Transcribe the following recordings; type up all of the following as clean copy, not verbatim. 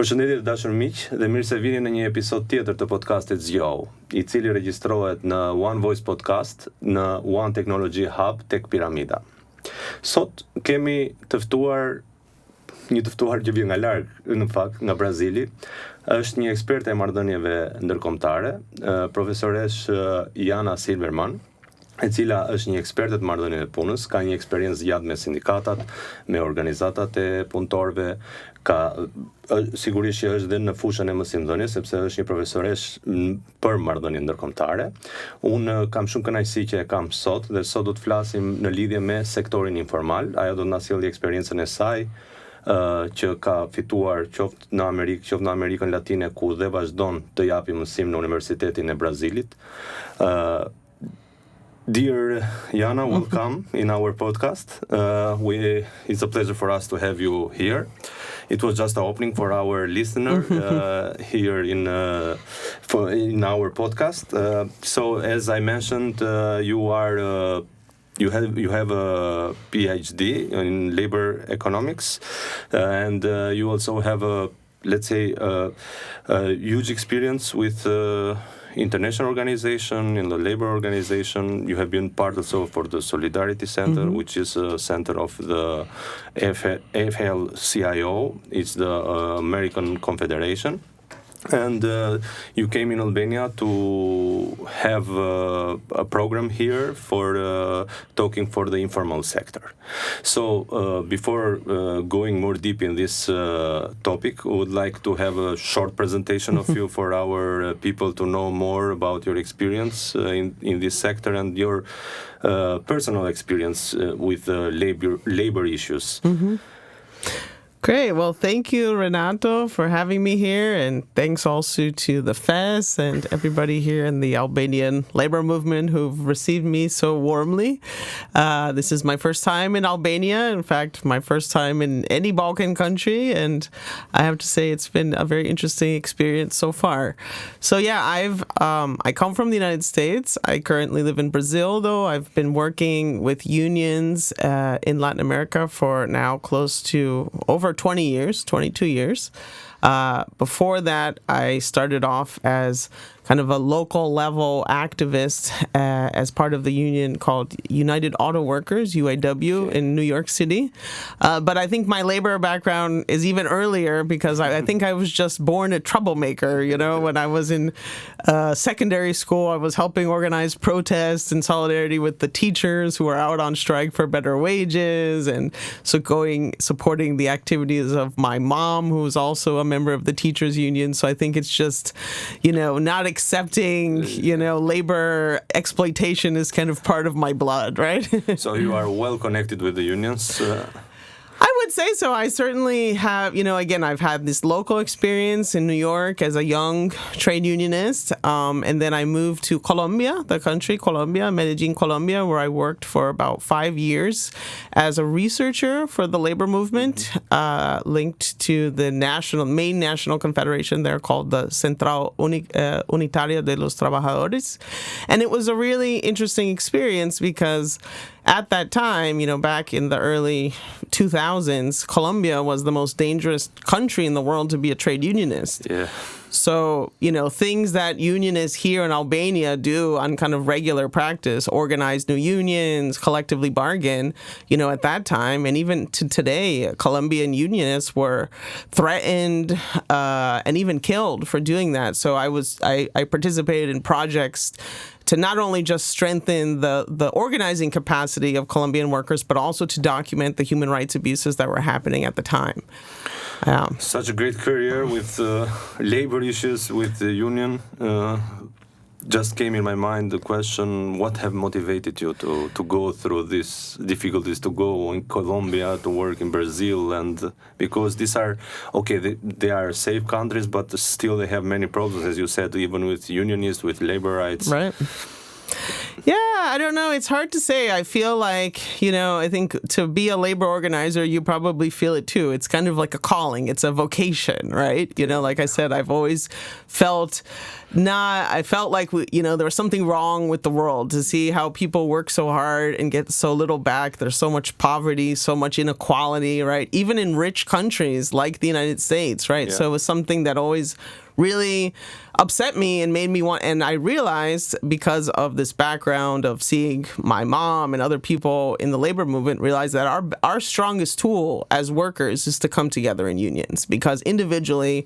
Përshëndetje të dashur miq dhe mirë se vini në një episod tjetër të podcastit ZGJOHU, I cili regjistrohet në One Voice Podcast në One Technology Hub tek Piramida. Sot kemi një të ftuar që vjen nga larg, në fakt nga Brazili. Është një eksperte e marrëdhënieve ndërkombëtare, profesoreshë Jana Silverman, e cila është një eksperte të marrëdhënieve të punës, ka një eksperiencë gjatë me sindikatat, me organizatat e punëtorëve, sigurisht që është dhe në fushën e mësimdhënies, sepse është një profesoreshë për marrëdhënie ndërkombëtare. Unë kam shumë kënaqësi që e kam sot dhe sot do të flasim në lidhje me sektorin informal. Ajo do të na sjellë eksperiencën e saj që ka fituar qoftë në Amerikë, qoftë në Amerikën Latine, ku dhe vazhdon të japi mësim në Universitetin e Brazilit. Dear Jana, welcome in our podcast. It's a pleasure for us to have you here. It was just an opening for our listener here in our podcast. So, as I mentioned, you have a PhD in labor economics, and you also have a huge experience with international organization, in the labor organization. You have been part also for the Solidarity Center, which is a center of the AFL-CIO. It's the American Confederation. And you came in Albania to have a program here for talking for the informal sector. So before going more deep in this topic, we would like to have a short presentation of you for our people to know more about your experience in this sector and your personal experience with labor issues. Great. Well, thank you, Renato, for having me here. And thanks also to the FES and everybody here in the Albanian labor movement who've received me so warmly. This is my first time in Albania. In fact, my first time in any Balkan country. And I have to say it's been a very interesting experience so far. So yeah, I come from the United States. I currently live in Brazil, though. I've been working with unions in Latin America for now close to over 22 years. Before that, I started off as kind of a local level activist as part of the union called United Auto Workers, UAW, in New York City. But I think my labor background is even earlier because I think I was just born a troublemaker. You know, when I was in secondary school, I was helping organize protests in solidarity with the teachers who were out on strike for better wages, and supporting the activities of my mom, who was also a member of the teachers union. So I think it's just, not accepting, labor exploitation is kind of part of my blood, right? So you are well connected with the unions? I would say so. I certainly have, again, I've had this local experience in New York as a young trade unionist. And then I moved to Colombia, Medellin, Colombia, where I worked for about 5 years as a researcher for the labor movement, linked to the main national confederation there called the Central Unitaria de los Trabajadores. And it was a really interesting experience because at that time, back in the early 2000s, Colombia was the most dangerous country in the world to be a trade unionist. Yeah. So, things that unionists here in Albania do on kind of regular practice, organize new unions, collectively bargain, at that time, and even to today, Colombian unionists were threatened and even killed for doing that. So I participated in projects to not only just strengthen the organizing capacity of Colombian workers, but also to document the human rights abuses that were happening at the time. Such a great career with labor issues with the union. Just came in my mind the question, what have motivated you to go through these difficulties, to go in Colombia, to work in Brazil? And because these are, they are safe countries, but still they have many problems, as you said, even with unionists, with labor rights. Right. Yeah, I don't know. It's hard to say. I feel like, I think to be a labor organizer, you probably feel it too. It's kind of like a calling. It's a vocation, right? Like I said, I've always felt like, there was something wrong with the world to see how people work so hard and get so little back. There's so much poverty, so much inequality, right? Even in rich countries like the United States, right? Yeah. So it was something that always really upset me and made me want, and I realized because of this background of seeing my mom and other people in the labor movement, realized that our strongest tool as workers is to come together in unions, because individually,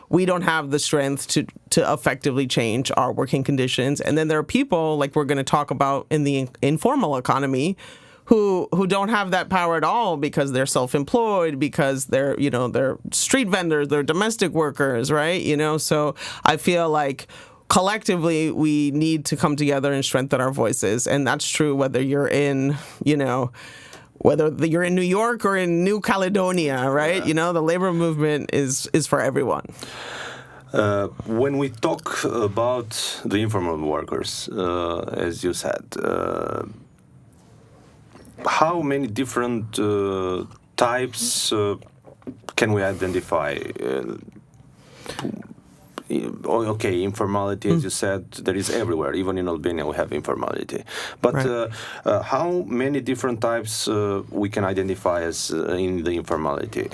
we don't have the strength to effectively change our working conditions. And then there are people, like we're going to talk about in the informal economy, who don't have that power at all, because they're self-employed, because they're street vendors, they're domestic workers, right? So I feel like collectively we need to come together and strengthen our voices, and that's true whether you're in whether you're in New York or in New Caledonia, right? Yeah. The labor movement is for everyone. When we talk about the informal workers, as you said, how many different types can we identify? Informality, as you said, there is everywhere. Even in Albania, we have informality. But right. How many different types we can identify as in the informality?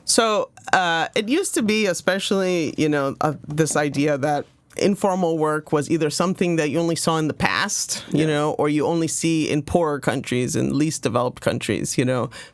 So it used to be, especially, this idea that informal work was either something that you only saw in the past, or you only see in poorer countries, in least developed countries.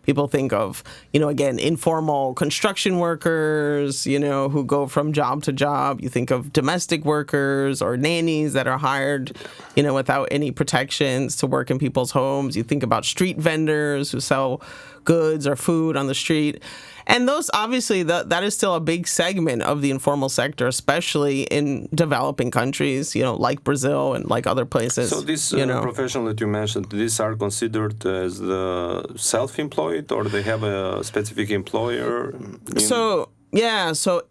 People think of, again, informal construction workers, who go from job to job. You think of domestic workers or nannies that are hired, without any protections to work in people's homes. You think about street vendors who sell goods or food on the street. And those, obviously, that is still a big segment of the informal sector, especially in developing countries, like Brazil and like other places. So these professionals that you mentioned, these are considered as the self-employed, or they have a specific employer? So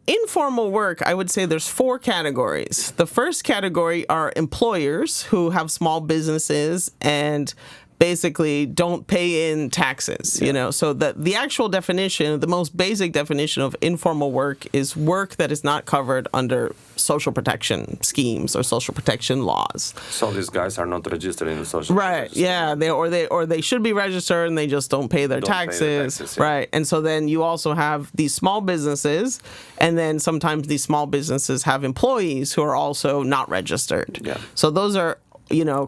informal work, I would say there's 4 categories. The first category are employers who have small businesses and basically don't pay in taxes, So the actual definition, the most basic definition of informal work is work that is not covered under social protection schemes or social protection laws. So these guys are not registered in the social right, yeah, they should be registered and they just don't pay their taxes. Right. And so then you also have these small businesses, and then sometimes these small businesses have employees who are also not registered. Yeah. So those are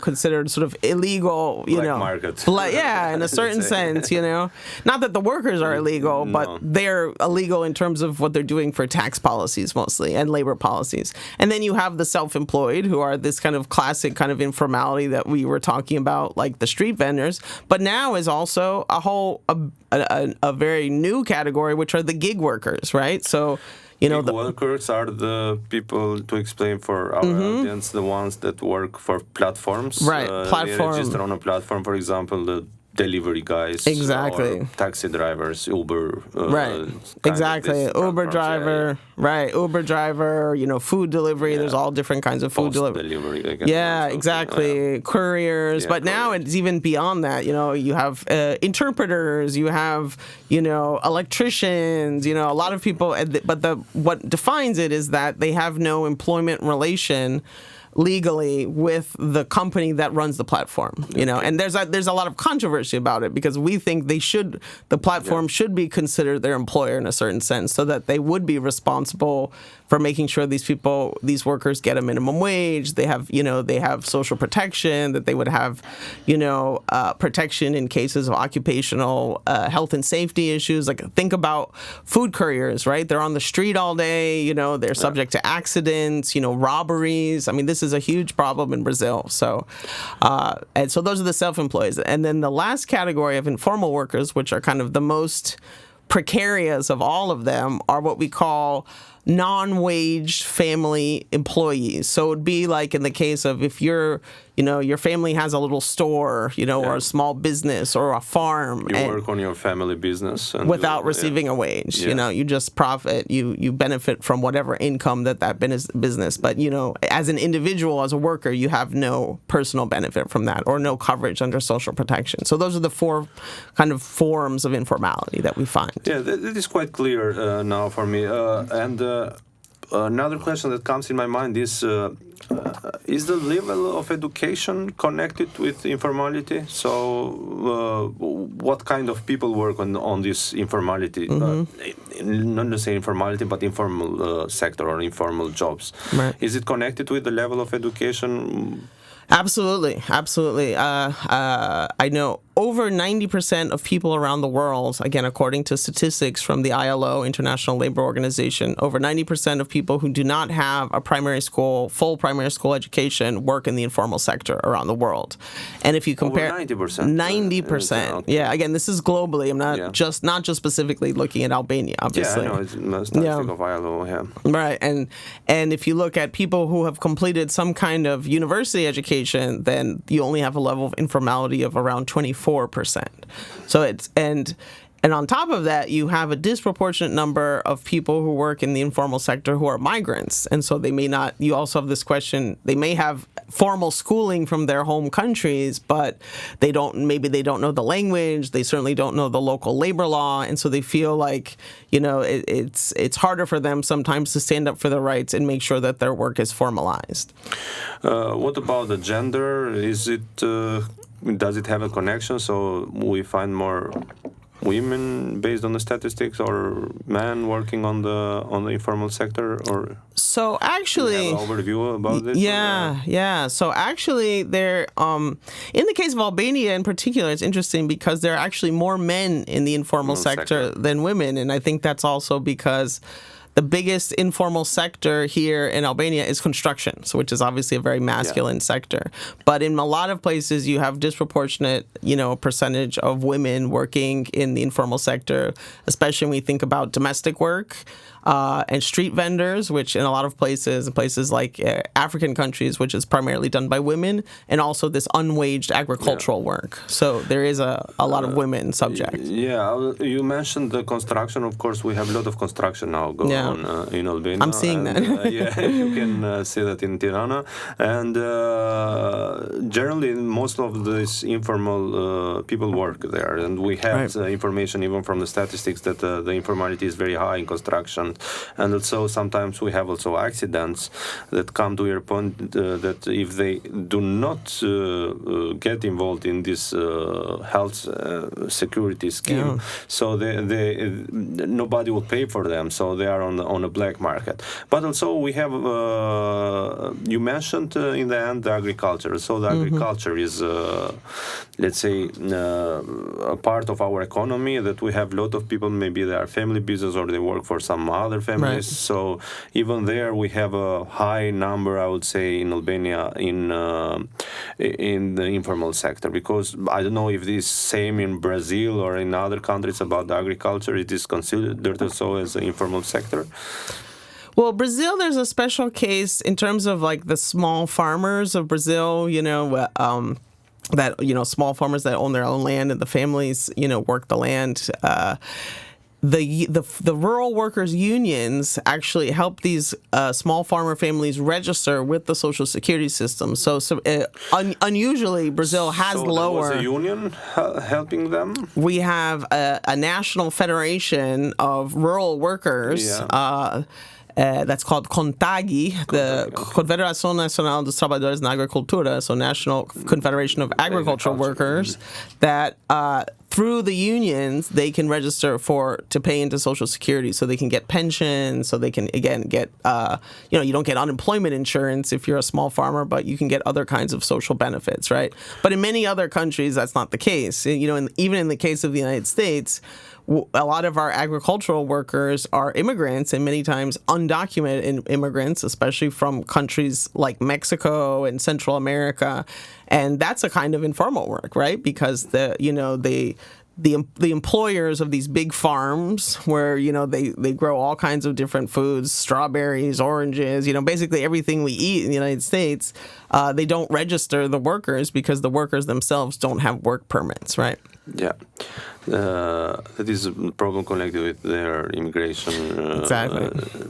considered sort of illegal, market. In a certain sense, Not that the workers are illegal, but they're illegal in terms of what they're doing for tax policies mostly and labor policies. And then you have the self-employed, who are this kind of classic kind of informality that we were talking about, like the street vendors. But now is also a very new category, which are the gig workers, right? So gig workers are the people, to explain for our audience, the ones that work for platforms. Right, platform. They register on a platform, for example, the delivery guys. Exactly. Or taxi drivers, Uber. Right, exactly. Uber driver, right, Uber driver, food delivery. Yeah. There's all different kinds of food delivery. Exactly. Couriers. But now it's even beyond that. You have interpreters, you have, electricians, a lot of people. But what defines it is that they have no employment relation legally with the company that runs the platform, and there's a lot of controversy about it, because we think the platform should be considered their employer in a certain sense, so that they would be responsible for making sure these workers get a minimum wage. They have social protection, that they would have, protection in cases of occupational health and safety issues. Like, think about food couriers, right? They're on the street all day, they're subject to accidents, robberies. I mean, this is a huge problem in Brazil. So, and so those are the self-employed. And then the last category of informal workers, which are kind of the most precarious of all of them, are what we call non-waged family employees. So it would be like in the case of if you're, your family has a little store, or a small business or a farm. You work on your family business. And without receiving a wage. You just profit. You benefit from whatever income that business. But, as an individual, as a worker, you have no personal benefit from that or no coverage under social protection. So those are the four kind of forms of informality that we find. Yeah, that is quite clear now for me. Another question that comes in my mind is the level of education connected with informality? So what kind of people work on this informality? Not to say informality, but informal sector or informal jobs. Right. Is it connected with the level of education? Absolutely. I know over 90% of people around the world, again, according to statistics from the ILO, International Labor Organization, over 90% of people who do not have a full primary school education work in the informal sector around the world. And if you compare... Over 90%? 90%. Okay. Yeah, again, this is globally. I'm not just specifically looking at Albania, obviously. Yeah, I know. It's a statistic of ILO, yeah. Right. And if you look at people who have completed some kind of university education, then you only have a level of informality of around 24%. So it's and on top of that, you have a disproportionate number of people who work in the informal sector who are migrants, and so they may not. You also have this question: they may have formal schooling from their home countries, but maybe they don't know the language. They certainly don't know the local labor law, and so they feel like it's harder for them sometimes to stand up for their rights and make sure that their work is formalized. What about the gender? Does it have a connection? So we find more women based on the statistics, or men working on the informal sector, or so actually do you have an overview about this? Yeah. So actually, there in the case of Albania in particular, it's interesting because there are actually more men in the informal sector than women, and I think that's also because the biggest informal sector here in Albania is construction, which is obviously a very masculine sector. But in a lot of places, you have disproportionate, percentage of women working in the informal sector, especially when we think about domestic work and street vendors, which in a lot of places like African countries, which is primarily done by women, and also this unwaged agricultural work. So there is a lot of women subject. Yeah, you mentioned the construction. Of course, we have a lot of construction now going on in Albania. I'm seeing that. You can see that in Tirana. And generally, most of these informal people work there. And we have information even from the statistics that the informality is very high in construction. And also sometimes we have also accidents that come to your point that if they do not get involved in this health security scheme, so nobody will pay for them, so they are on a black market. But also we have you mentioned in the end the agriculture. So the agriculture is let's say a part of our economy that we have a lot of people, maybe they are family business or they work for some other families. Right. So even there we have a high number, I would say, in Albania in the informal sector, because I don't know if this is same in Brazil or in other countries about the agriculture. It is considered also as an informal sector. Well, Brazil, there's a special case in terms of like the small farmers of Brazil, that, small farmers that own their own land and the families, work the land. The rural workers unions actually help these small farmer families register with the social security system. So unusually, Brazil has lower. There was a union helping them? We have a national federation of rural workers. That's called CONTAGI, the Confederação Nacional dos Trabalhadores na Agricultura, so National Confederation of Agricultural Workers, that through the unions, they can register to pay into Social Security, so they can get pensions, so they can, again, get, you don't get unemployment insurance if you're a small farmer, but you can get other kinds of social benefits, right? But in many other countries, that's not the case. Even in the case of the United States, a lot of our agricultural workers are immigrants, and many times undocumented immigrants, especially from countries like Mexico and Central America. And that's a kind of informal work, right? Because the employers of these big farms where, they grow all kinds of different foods, strawberries, oranges, basically everything we eat in the United States, they don't register the workers because the workers themselves don't have work permits, right? Yeah. That is a problem connected with their immigration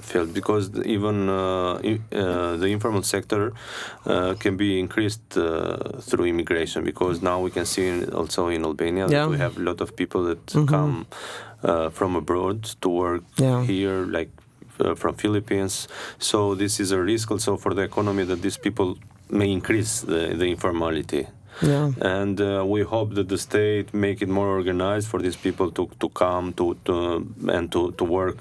field, because even the informal sector can be increased through immigration, because now we can see also in Albania that we have a lot of people that come from abroad to work here, like from Philippines. So this is a risk also for the economy, that these people may increase the informality. Yeah. And we hope that the state make it more organized for these people to come to work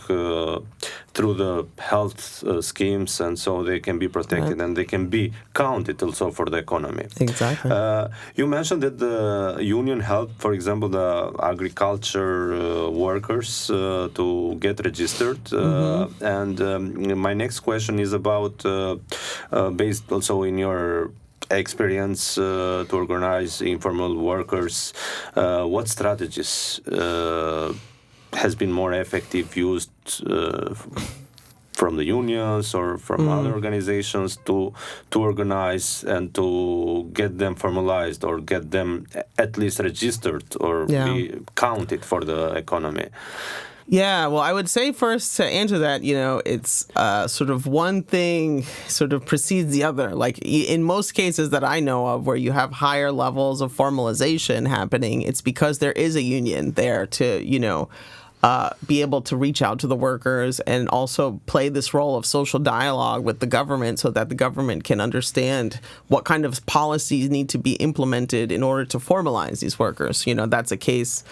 through the health schemes, and so they can be protected and they can be counted also for the economy. Exactly. You mentioned that the union helped, for example, the agriculture workers to get registered. And my next question is about, based also in your experience to organize informal workers, what strategies has been more effective used from the unions or from other organizations to organize and to get them formalized, or get them at least registered, or be counted for the economy? Yeah, well, I would say first, to answer that, it's sort of one thing sort of precedes the other. Like in most cases that I know of where you have higher levels of formalization happening, it's because there is a union there to, be able to reach out to the workers and also play this role of social dialogue with the government, so that the government can understand what kind of policies need to be implemented in order to formalize these workers. That's a case.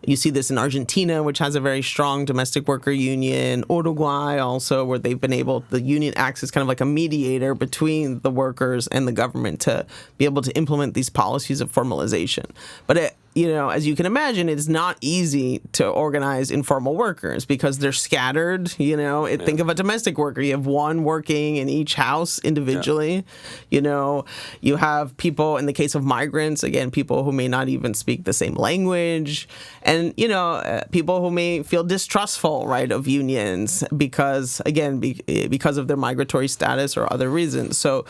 You see this in Argentina, which has a very strong domestic worker union. Uruguay also, where they've been able, the union acts as kind of like a mediator between the workers and the government to be able to implement these policies of formalization. But as you can imagine, it's not easy to organize informal workers because they're scattered. Think of a domestic worker. You have one working in each house individually. You have people, in the case of migrants, again, people who may not even speak the same language. And, people who may feel distrustful, right, of unions because, again, because of their migratory status or other reasons. So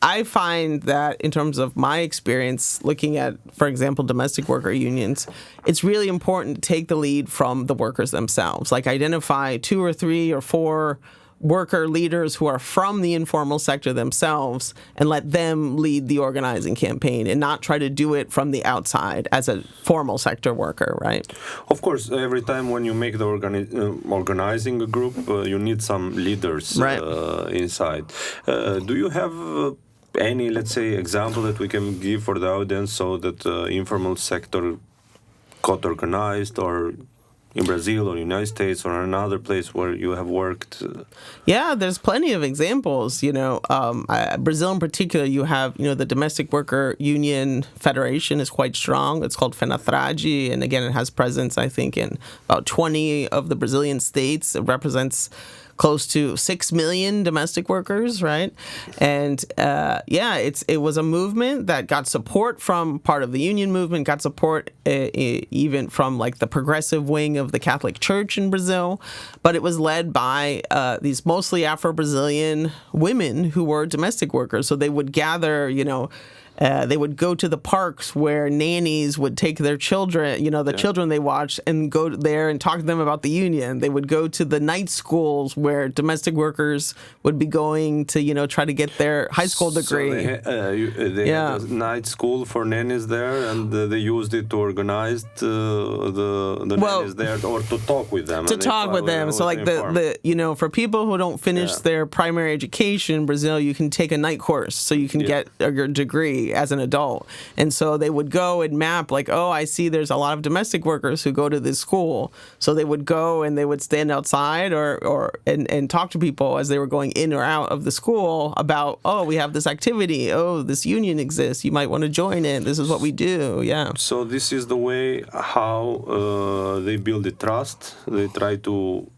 I find that in terms of my experience looking at, for example, domestic worker unions, it's really important to take the lead from the workers themselves. Like identify 2 or 3 or 4 worker leaders who are from the informal sector themselves and let them lead the organizing campaign, and not try to do it from the outside as a formal sector worker, right? Of course, every time when you make the organizing a group, you need some leaders inside. Do you have any, let's say, example that we can give for the audience so that the informal sector got organized, or in Brazil or United States or another place where you have worked? Yeah, there's plenty of examples. Brazil in particular, you have, the Domestic Worker Union Federation is quite strong. It's called FENATRAGE, and again, it has presence, I think, in about 20 of the Brazilian states. It represents close to 6 million domestic workers, right? And it was a movement that got support from part of the union movement, got support even from like the progressive wing of the Catholic Church in Brazil, but it was led by these mostly Afro-Brazilian women who were domestic workers. So they would gather, they would go to the parks where nannies would take their children, children they watched, and go there and talk to them about the union. They would go to the night schools where domestic workers would be going to, try to get their high school degree. So they had a night school for nannies there, and they used it to organize the nannies there, or to talk with them. To talk with them. So like for people who don't finish their primary education in Brazil, you can take a night course so you can get your degree as an adult. And so they would go and map like, I see there's a lot of domestic workers who go to this school. So they would go and they would stand outside and talk to people as they were going in or out of the school about, we have this activity. This union exists. You might want to join it. This is what we do. Yeah. So this is the way how they build the trust. They try to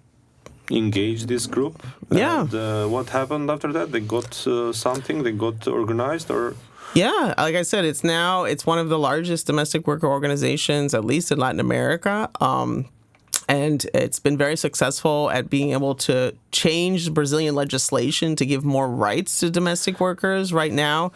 engage this group. Yeah. And what happened after that? They got something? They got organized, or? Yeah, like I said, it's one of the largest domestic worker organizations, at least in Latin America. And it's been very successful at being able to change Brazilian legislation to give more rights to domestic workers. Right now,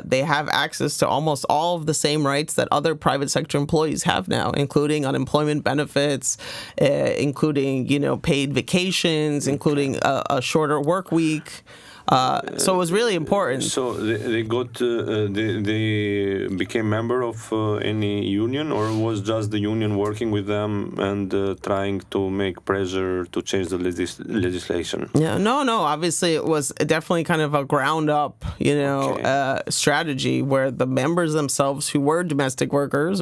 they have access to almost all of the same rights that other private sector employees have now, including unemployment benefits, including, paid vacations, including a shorter work week. So it was really important. So they became member of any union, or was just the union working with them and trying to make pressure to change the legislation? Yeah, no. Obviously, it was definitely kind of a ground up, strategy where the members themselves who are domestic workers,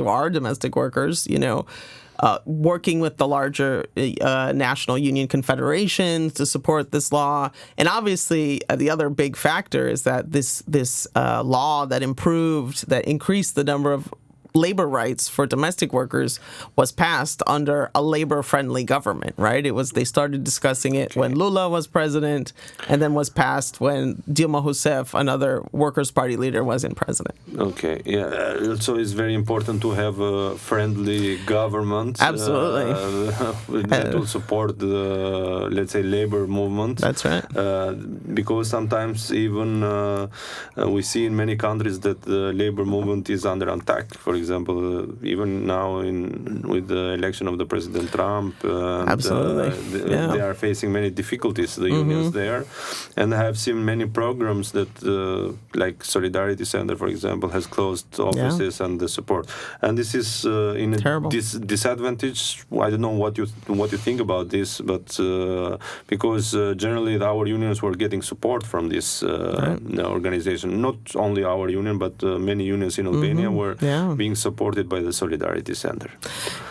working with the larger national union confederations to support this law. And obviously, the other big factor is that this law that increased the number of labor rights for domestic workers was passed under a labor-friendly government, right? They started discussing it when Lula was president, and then was passed when Dilma Rousseff, another Workers' Party leader, was in president. Okay, yeah. So it's very important to have a friendly government. Absolutely. That will support the, let's say, labor movement. That's right. Because sometimes even we see in many countries that the labor movement is under attack. For example, even now with the election of the President Trump, Absolutely. They are facing many difficulties, the unions there. And I have seen many programs that, like Solidarity Center, for example, has closed offices and the support. And this is in a disadvantage. I don't know what you think about this, but because generally our unions were getting support from this organization. Not only our union, but many unions in Albania were being supported by the Solidarity Center.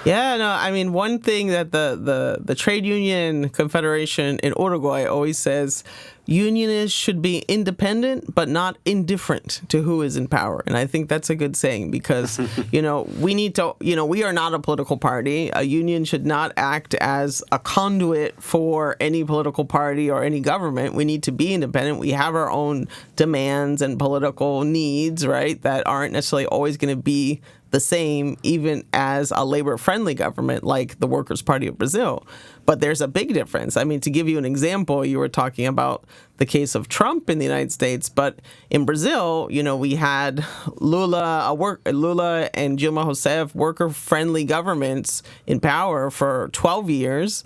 Yeah, no, I mean, one thing that the Trade Union Confederation in Uruguay always says, unionists should be independent but not indifferent to who is in power. And I think that's a good saying because, we need to, we are not a political party. A union should not act as a conduit for any political party or any government. We need to be independent. We have our own demands and political needs, right, that aren't necessarily always going to be the same even as a labor-friendly government like the Workers' Party of Brazil. But there's a big difference. I mean, to give you an example, you were talking about the case of Trump in the United States, but in Brazil, we had Lula and Dilma Rousseff, worker-friendly governments in power for 12 years,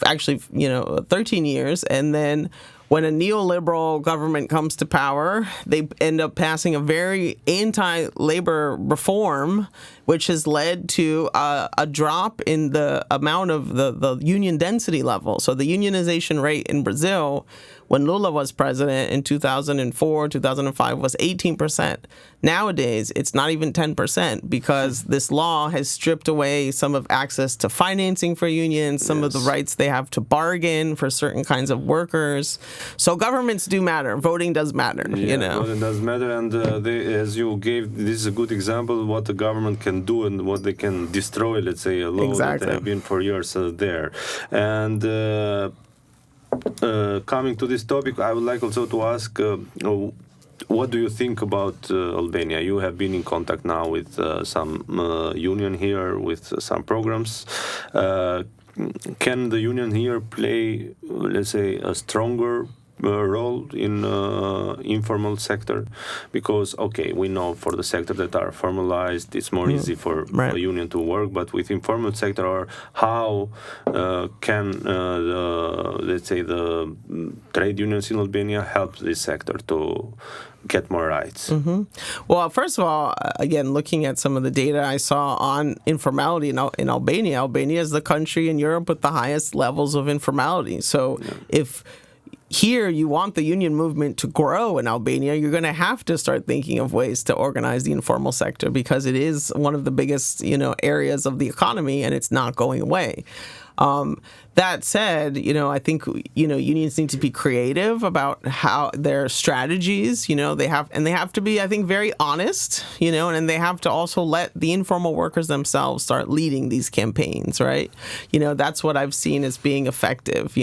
actually, 13 years, and then when a neoliberal government comes to power, they end up passing a very anti-labor reform, which has led to a drop in the amount of the union density level. So the unionization rate in Brazil, when Lula was president in 2004, 2005, was 18%. Nowadays, it's not even 10% because this law has stripped away some of access to financing for unions, some of the rights they have to bargain for certain kinds of workers. So governments do matter. Voting does matter, Voting does matter, and as you gave, this is a good example of what the government can do and what they can destroy, let's say, a law that have been for years there. And coming to this topic, I would like also to ask, what do you think about Albania? You have been in contact now with some union here, with some programs. Can the union here play, let's say, a stronger role in informal sector? Because we know for the sector that are formalized, it's more easy for a union to work, but with informal sector, or how can let's say the trade unions in Albania help this sector to get more rights? Well, first of all, again, looking at some of the data I saw on informality in Albania, Albania is the country in Europe with the highest levels of informality. So if here you want the union movement to grow in Albania, you're going to have to start thinking of ways to organize the informal sector because it is one of the biggest, areas of the economy and it's not going away. That said, I think, unions need to be creative about how their strategies, they have to be, I think, very honest, and they have to also let the informal workers themselves start leading these campaigns, right? That's what I've seen as being effective,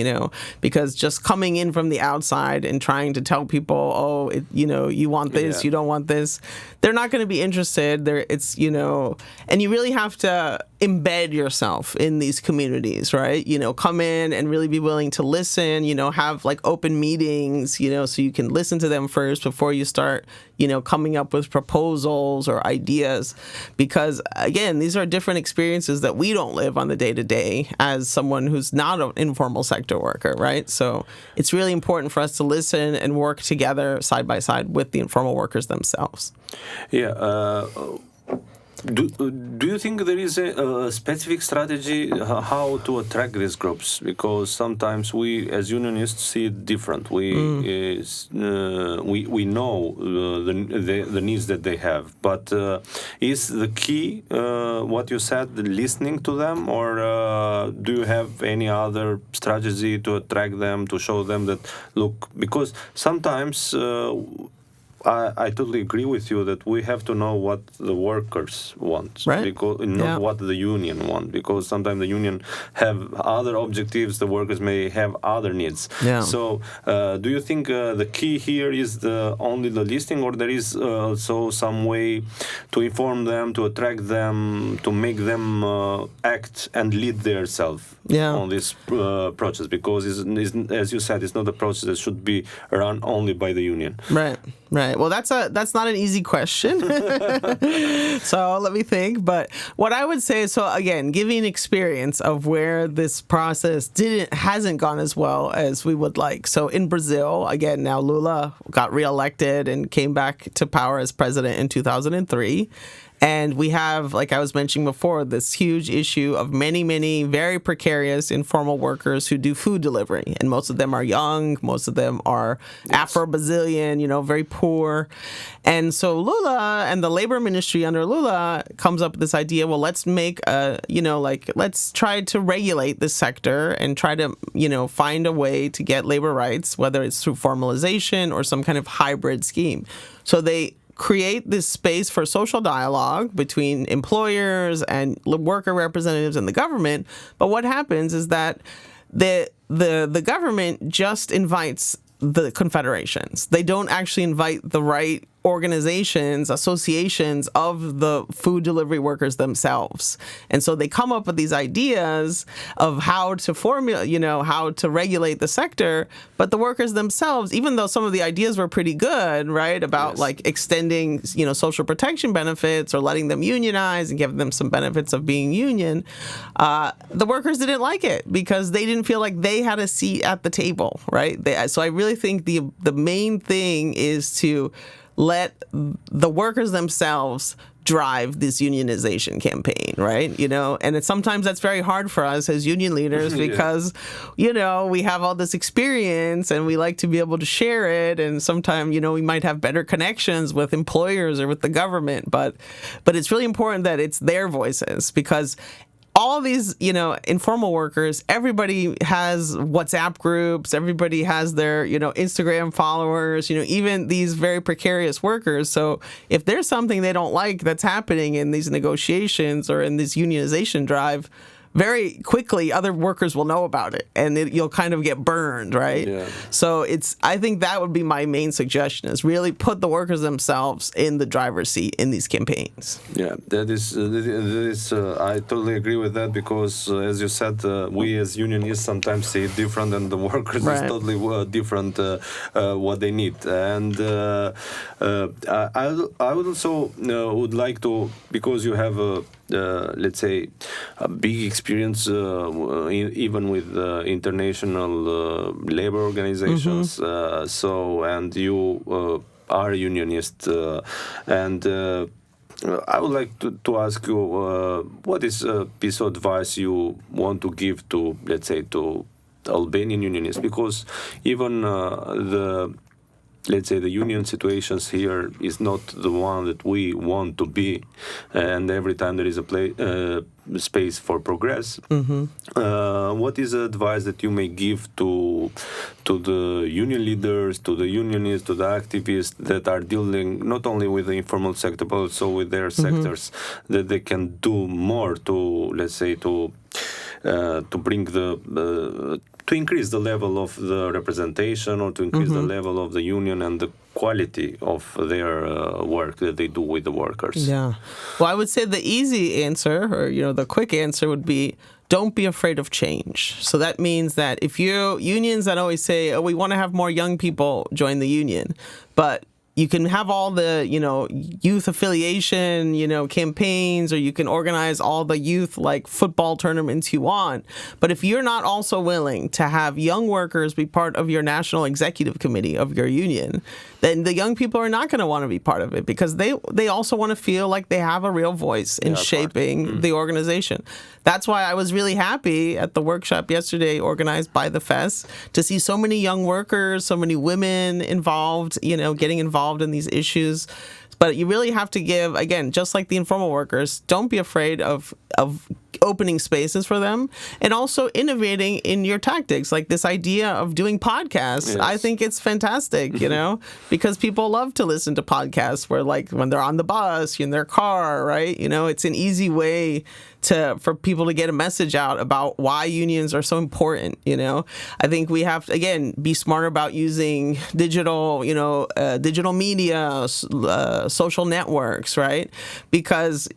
because just coming in from the outside and trying to tell people, you want this, you don't want this, they're not going to be interested. And you really have to embed yourself in these communities, right? Come in and really be willing to listen, have like open meetings, so you can listen to them first before you start, coming up with proposals or ideas. Because again, these are different experiences that we don't live on the day-to-day as someone who's not an informal sector worker, right? So it's really important for us to listen and work together side by side with the informal workers themselves. Yeah. Do you think there is a specific strategy how to attract these groups? Because sometimes we, as unionists, see it different. We know the needs that they have, but is the key what you said, listening to them, or do you have any other strategy to attract them, to show them that look? Because sometimes. I totally agree with you that we have to know what the workers want, right? Because not what the union want, because sometimes the union have other objectives, the workers may have other needs. Yeah. So, do you think the key here is only the listening, or there is also some way to inform them, to attract them, to make them act and lead themselves on this process? Because, as you said, it's not a process that should be run only by the union. Right. Right. Well, that's not an easy question. So let me think. But what I would say is, so again, giving experience of where this process hasn't gone as well as we would like. So in Brazil, again, now Lula got reelected and came back to power as president in 2003. And we have, like I was mentioning before, this huge issue of many, many very precarious informal workers who do food delivery. And most of them are young. Most of them are Afro-Brazilian, very poor. And so Lula and the labor ministry under Lula comes up with this idea, well, let's make let's try to regulate this sector and try to, find a way to get labor rights, whether it's through formalization or some kind of hybrid scheme. So they create this space for social dialogue between employers and worker representatives and the government. But what happens is that the government just invites the confederations. They don't actually invite the right organizations, associations of the food delivery workers themselves. And so they come up with these ideas of how to how to regulate the sector, but the workers themselves, even though some of the ideas were pretty good, right, about like extending, social protection benefits or letting them unionize and giving them some benefits of being union, the workers didn't like it because they didn't feel like they had a seat at the table, right? So I really think the main thing is to let the workers themselves drive this unionization campaign, right? And sometimes that's very hard for us as union leaders because, we have all this experience and we like to be able to share it. And sometimes, we might have better connections with employers or with the government, but it's really important that it's their voices, because all these, informal workers, everybody has WhatsApp groups, everybody has their, Instagram followers, even these very precarious workers. So if there's something they don't like that's happening in these negotiations or in this unionization drive, very quickly other workers will know about it and you'll kind of get burned, right? Yeah. So I think that would be my main suggestion, is really put the workers themselves in the driver's seat in these campaigns. Yeah, that is I totally agree with that, because as you said, we as unionists sometimes see it different, and the workers is totally different what they need. And I would also would like to, because you have let's say a big experience even with international labor organizations, and you are a unionist, and I would like to ask you what is a piece of advice you want to give to, let's say, to Albanian unionists, because even let's say, the union situations here is not the one that we want to be, and every time there is a space for progress. What is the advice that you may give to the union leaders, to the unionists, to the activists that are dealing not only with the informal sector but also with their sectors, that they can do more to, let's say, to bring to increase the level of the representation, or to increase the level of the union and the quality of their work that they do with the workers? Yeah. Well, I would say the easy answer, or, the quick answer would be, don't be afraid of change. So that means that if unions that always say, oh, we want to have more young people join the union, but you can have all the, youth affiliation, campaigns, or you can organize all the youth like football tournaments you want. But if you're not also willing to have young workers be part of your national executive committee of your union, then the young people are not going to want to be part of it, because they also want to feel like they have a real voice in shaping the organization. That's why I was really happy at the workshop yesterday organized by the FES to see so many young workers, so many women involved, getting involved in these issues. But you really have to give, again, just like the informal workers, don't be afraid of opening spaces for them, and also innovating in your tactics, like this idea of doing podcasts. Yes. I think it's fantastic, because people love to listen to podcasts where, like, when they're on the bus, in their car, right? It's an easy way for people to get a message out about why unions are so important. I think we have to, again, be smarter about using digital media, social networks, right? Because,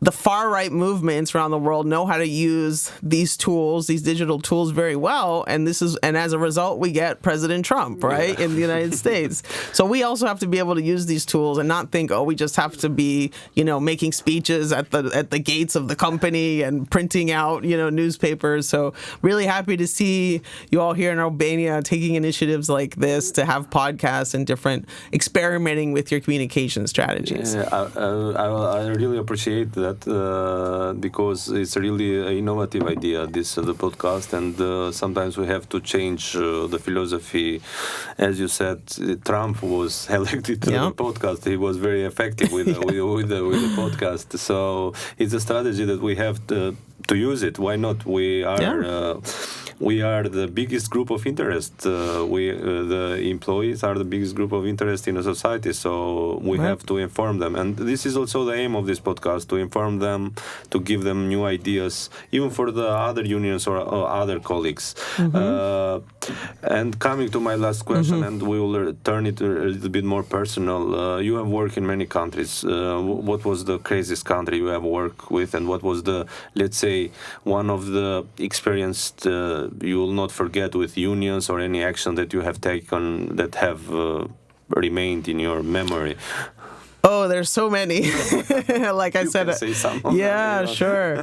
the far-right movements around the world know how to use these tools, these digital tools, very well, and as a result, we get President Trump, right, in the United States. So we also have to be able to use these tools and not think, we just have to be, making speeches at the gates of the company and printing out, newspapers. So really happy to see you all here in Albania taking initiatives like this to have podcasts and different experimenting with your communication strategies. Yeah, I really appreciate that. Because it's really an innovative idea, the podcast, and sometimes we have to change the philosophy. As you said, Trump was elected to the podcast. He was very effective with the podcast. So it's a strategy that we have to use it. Why not? We are the biggest group of interest. The employees are the biggest group of interest in a society, so we have to inform them. And this is also the aim of this podcast, to inform them, to give them new ideas, even for the other unions or other colleagues. And coming to my last question, and we will turn it a little bit more personal. You have worked in many countries. What was the craziest country you have worked with, and what was the, let's say, one of the experienced you will not forget with unions, or any action that you have taken that have remained in your memory? Oh, there's so many. Like I said, say some. Yeah, sure.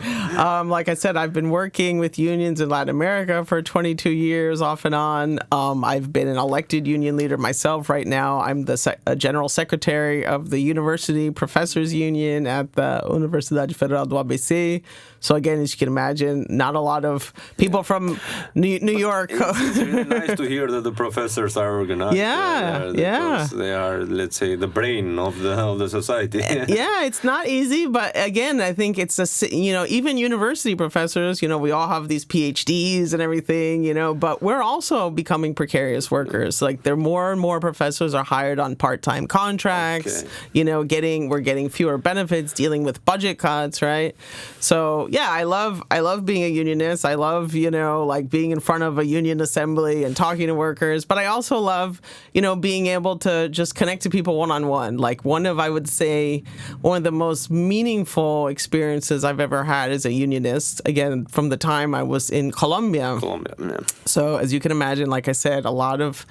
Like I said, I've been working with unions in Latin America for 22 years, off and on. I've been an elected union leader myself. Right now, I'm the general secretary of the University Professors Union at the Universidade Federal do ABC. So again, as you can imagine, not a lot of people from New York. It's really nice to hear that the professors are organized. They are, let's say, the brain of the society. Yeah, it's not easy, but again, I think it's even university professors. We all have these PhDs and everything. But we're also becoming precarious workers. Like, there more and more professors are hired on part-time contracts. Okay. We're getting fewer benefits, dealing with budget cuts, right? So yeah, I love being a unionist. I love, like being in front of a union assembly and talking to workers. But I also love, being able to just connect to people one-on-one. Like, I would say, one of the most meaningful experiences I've ever had as a unionist, again, from the time I was in Colombia. Yeah. So as you can imagine, like I said, a lot of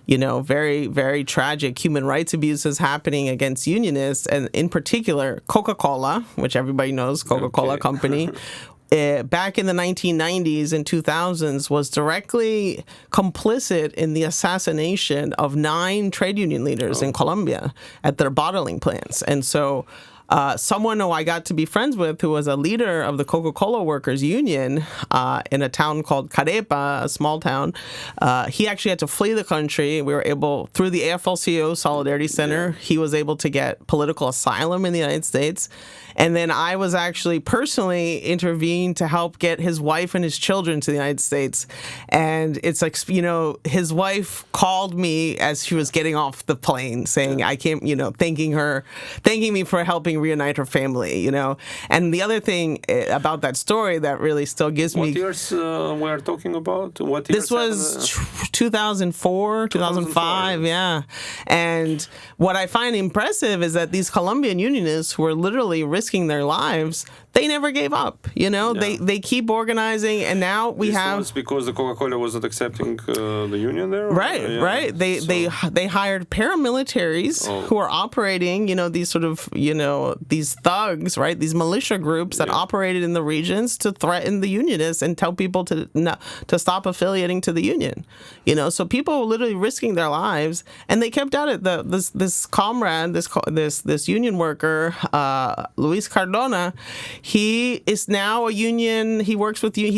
very, very tragic human rights abuses happening against unionists, and in particular, Coca-Cola, which everybody knows, Coca-Cola company, back in the 1990s and 2000s was directly complicit in the assassination of 9 trade union leaders in Colombia at their bottling plants. And so someone who I got to be friends with, who was a leader of the Coca-Cola Workers Union in a town called Carepa, a small town, he actually had to flee the country. We were able, through the AFL-CIO Solidarity Center, he was able to get political asylum in the United States. And then I was actually personally intervened to help get his wife and his children to the United States. And it's like, his wife called me as she was getting off the plane saying, I can't, thanking me for helping reunite her family, And the other thing about that story that really still gives me... What years we are talking about? What years? This was 2004, 2005, yeah. And what I find impressive is that these Colombian unionists who were literally risking their lives, they never gave up. They keep organizing, and now we have. Was because the Coca-Cola wasn't accepting the union there. Right. They hired paramilitaries who are operating. These sort of these thugs, right? These militia groups that operated in the regions to threaten the unionists and tell people to stop affiliating to the union. So people were literally risking their lives, and they kept at it. This comrade, this union worker, Luis Cardona, he is now a union. He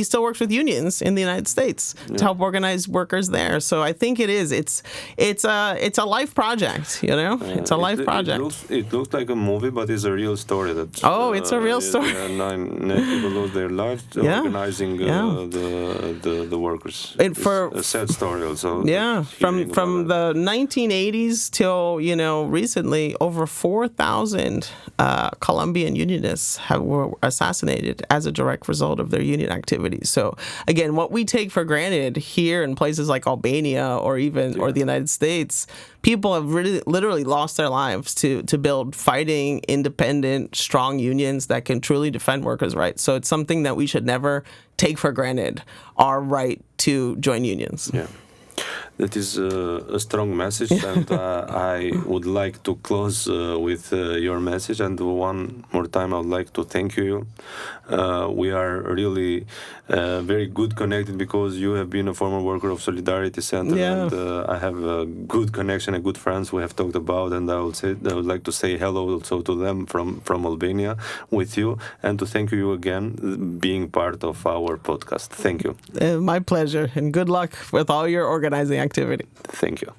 still works with unions in the United States to help organize workers there. So I think it's a life project. It's a life project. It looks like a movie, but it's a real story. It's a real story. 9 people lost their lives organizing the workers. It's a sad story also. Yeah, from the 1980s till recently, over 4,000 Colombian unionists were assassinated as a direct result of their union activities. So again, what we take for granted here in places like Albania or the United States, people have really literally lost their lives to build fighting, independent, strong unions that can truly defend workers' rights. So it's something that we should never take for granted, our right to join unions. Yeah. That is a strong message, and I would like to close with your message. And one more time, I would like to thank you. We are really very good connected because you have been a former worker of Solidarity Center, and I have a good connection and good friends who have talked about. And I would like to say hello also to them from Albania with you, and to thank you again being part of our podcast. Thank you. My pleasure, and good luck with all your organizing activity. Thank you.